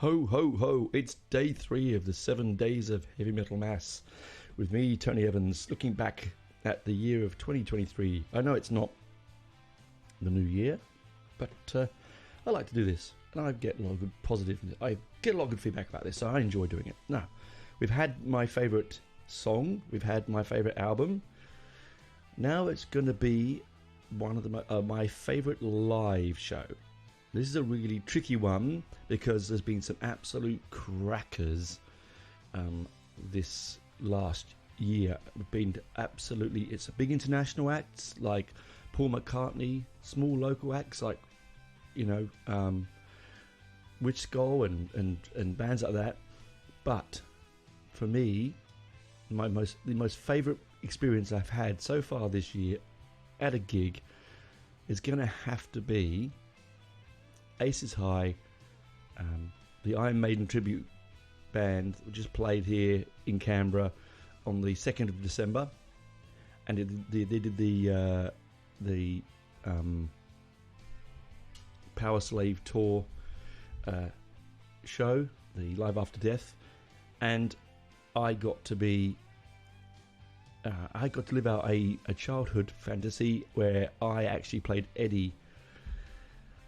Ho, ho, ho. It's day 3 of the 7 days of Heavy Metal Mass. With me, Tony Evans, looking back at the year of 2023. I know it's not the new year, but I like to do this. And I get a lot of good I get a lot of good feedback about this, so I enjoy doing it. Now, we've had my favourite song. We've had my favourite album. Now it's going to be one of my favourite live show. This is a really tricky one because there's been some absolute crackers this last year. It's a big international acts like Paul McCartney, small local acts like, Witch Skull and bands like that. But for me, the most favourite experience I've had so far this year at a gig is going to have to be Aces High, the Iron Maiden tribute band, which just played here in Canberra on the 2nd of December, and they did the Power Slave tour show, the Live After Death, and I got to live out a childhood fantasy where I actually played Eddie,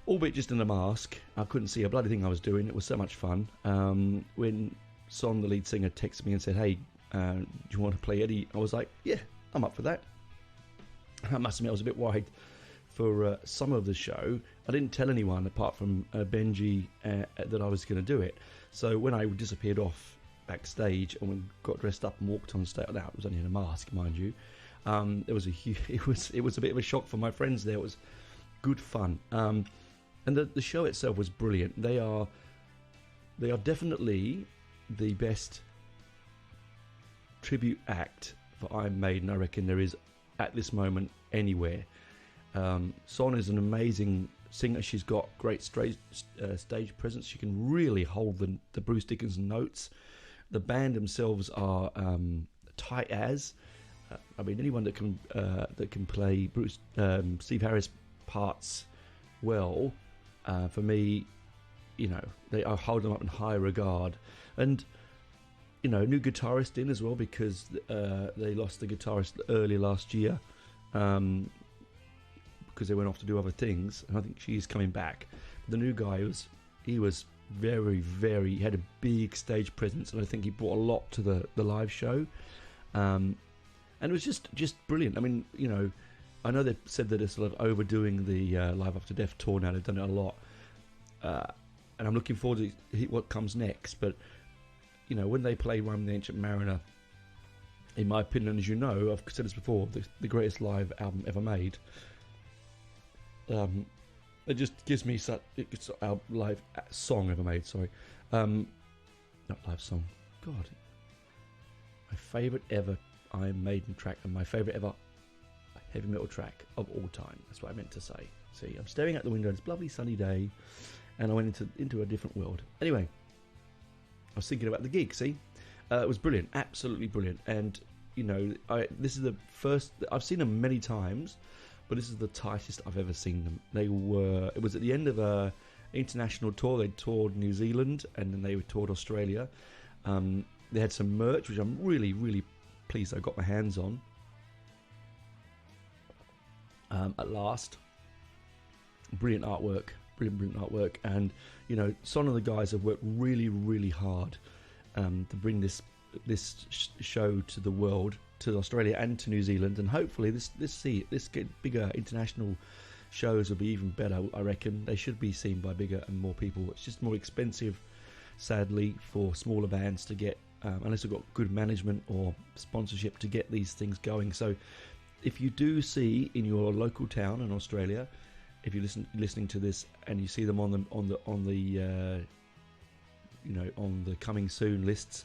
albeit just in a mask. I couldn't see a bloody thing I was doing. It was so much fun. When Son, the lead singer, texted me and said, "Hey, do you want to play Eddie?" I was like, "Yeah, I'm up for that." I must admit, I was a bit worried for some of the show. I didn't tell anyone apart from Benji that I was going to do it. So when I disappeared off backstage and we got dressed up and walked on stage, now it was only in a mask, mind you. It was a bit of a shock for my friends there. It was good fun. And the show itself was brilliant. They are definitely the best tribute act for Iron Maiden I reckon there is at this moment anywhere. Son is an amazing singer. She's got great stage presence. She can really hold the Bruce Dickinson notes. The band themselves are tight as. Anyone that can play Steve Harris parts well, for me, I hold them up in high regard. And new guitarist in as well, because they lost the guitarist early last year because they went off to do other things, and I think she's coming back. The new guy was very, very, he had a big stage presence, and I think he brought a lot to the live show, and it was just brilliant. I know they said that it's sort of overdoing the Live After Death tour now. They've done it a lot, and I'm looking forward to what comes next. But when they played Rome the Ancient Mariner, in my opinion, as you know, I've said this before, the greatest live album ever made. It just gives me such our live song ever made. Sorry, not live song. God, my favourite ever Iron Maiden track and my favourite ever heavy metal track of all time. That's what I meant to say. See, I'm staring out the window. It's a lovely sunny day, and I went into a different world. Anyway, I was thinking about the gig. See, it was brilliant, absolutely brilliant. And this is the first. I've seen them many times, but this is the tightest I've ever seen them. It was at the end of a international tour. They toured New Zealand and then they toured Australia. They had some merch, which I'm really, really pleased I got my hands on. At last, brilliant artwork, and some of the guys have worked really, really hard to bring this show to the world, to Australia and to New Zealand, and hopefully this get bigger international shows will be even better. I reckon they should be seen by bigger and more people. It's just more expensive, sadly, for smaller bands to get, unless they've got good management or sponsorship to get these things going. So if you do see in your local town in Australia, if you're listening to this and you see them on the coming soon lists,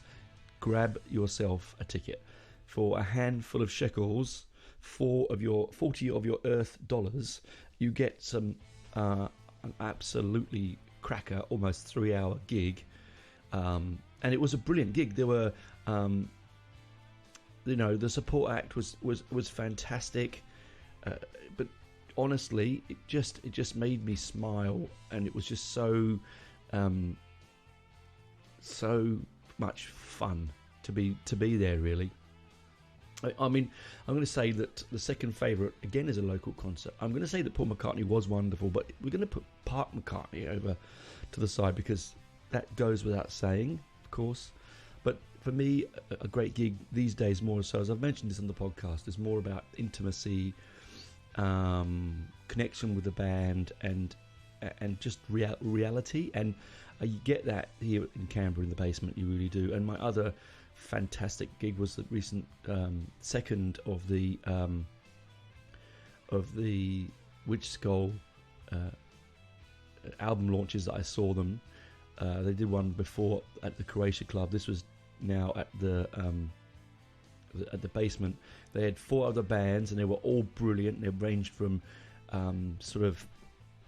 grab yourself a ticket for a handful of shekels, 40 of your Earth dollars. You get an absolutely cracker, almost 3-hour gig, and it was a brilliant gig. There were the support act was fantastic, but honestly, it just made me smile, and it was just so so much fun to be there, really. I mean, I'm going to say that the second favourite, again, is a local concert. I'm going to say that Paul McCartney was wonderful, but we're going to put Park McCartney over to the side because that goes without saying, of course. But for me, a great gig these days, more so, as I've mentioned this on the podcast, is more about intimacy, connection with the band, and just reality. And you get that here in Canberra in the basement, you really do. And my other fantastic gig was the recent second of the Witch Skull album launches that I saw them. They did one before at the Croatia Club. This was now at the basement. They had 4 other bands and they were all brilliant. They ranged from sort of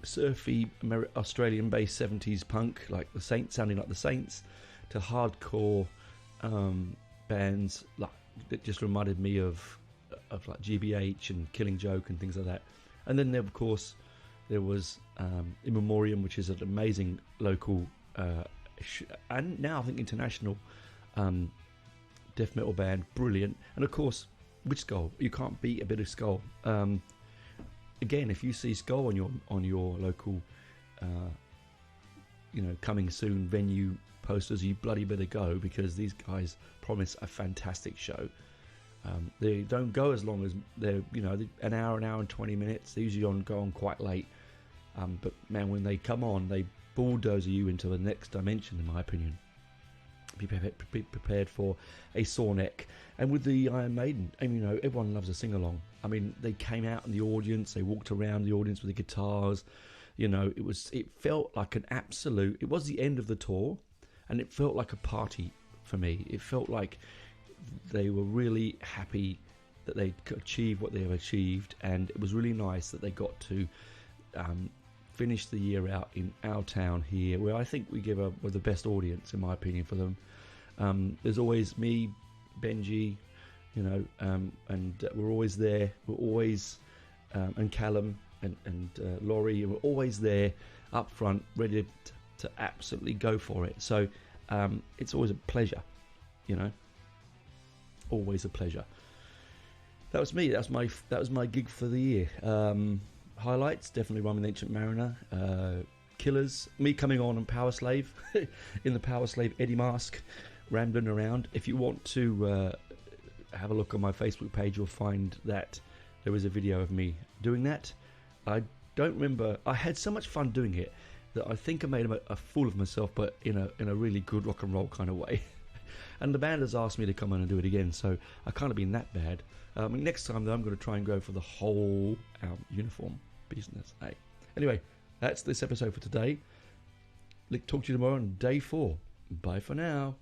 surfy Australian-based 70s punk, like the Saints, sounding like the Saints, to hardcore bands like that just reminded me of like GBH and Killing Joke and things like that. And then there, of course, there was In Memoriam, which is an amazing local and now I think international death metal band, brilliant. And of course, Witch Skull, you can't beat a bit of Skull. Again, if you see Skull on your local coming soon venue posters, you bloody better go, because these guys promise a fantastic show. They don't go as long as they're an hour and 20 minutes. They usually go on quite late, but man, when they come on, they bulldozer you into the next dimension, in my opinion. Be prepared for a sore neck. And with the Iron Maiden, I mean, everyone loves a sing-along. I mean, they came out in the audience, they walked around the audience with the guitars. It felt like an absolute, it was the end of the tour, and it felt like a party for me. It felt like they were really happy that they achieved what they have achieved, and it was really nice that they got to finish the year out in our town here, where I think we were the best audience, in my opinion, for them. There's always me, Benji, and we're always there. We're always, and Callum and Laurie, and we're always there up front, ready to absolutely go for it. So it's always a pleasure, always a pleasure. That was me. That was my gig for the year. Highlights, definitely Run with Ancient Mariner, Killers, me coming on Power Slave in the Power Slave Eddie mask, rambling around. If you want to have a look on my Facebook page, you'll find that there was a video of me doing that. I don't remember, I had so much fun doing it that I think I made a fool of myself, but in a really good rock and roll kind of way. And the band has asked me to come on and do it again, so I can't have been that bad. Next time, though, I'm going to try and go for the whole uniform business. Hey. Anyway, that's this episode for today. Talk to you tomorrow on day 4. Bye for now.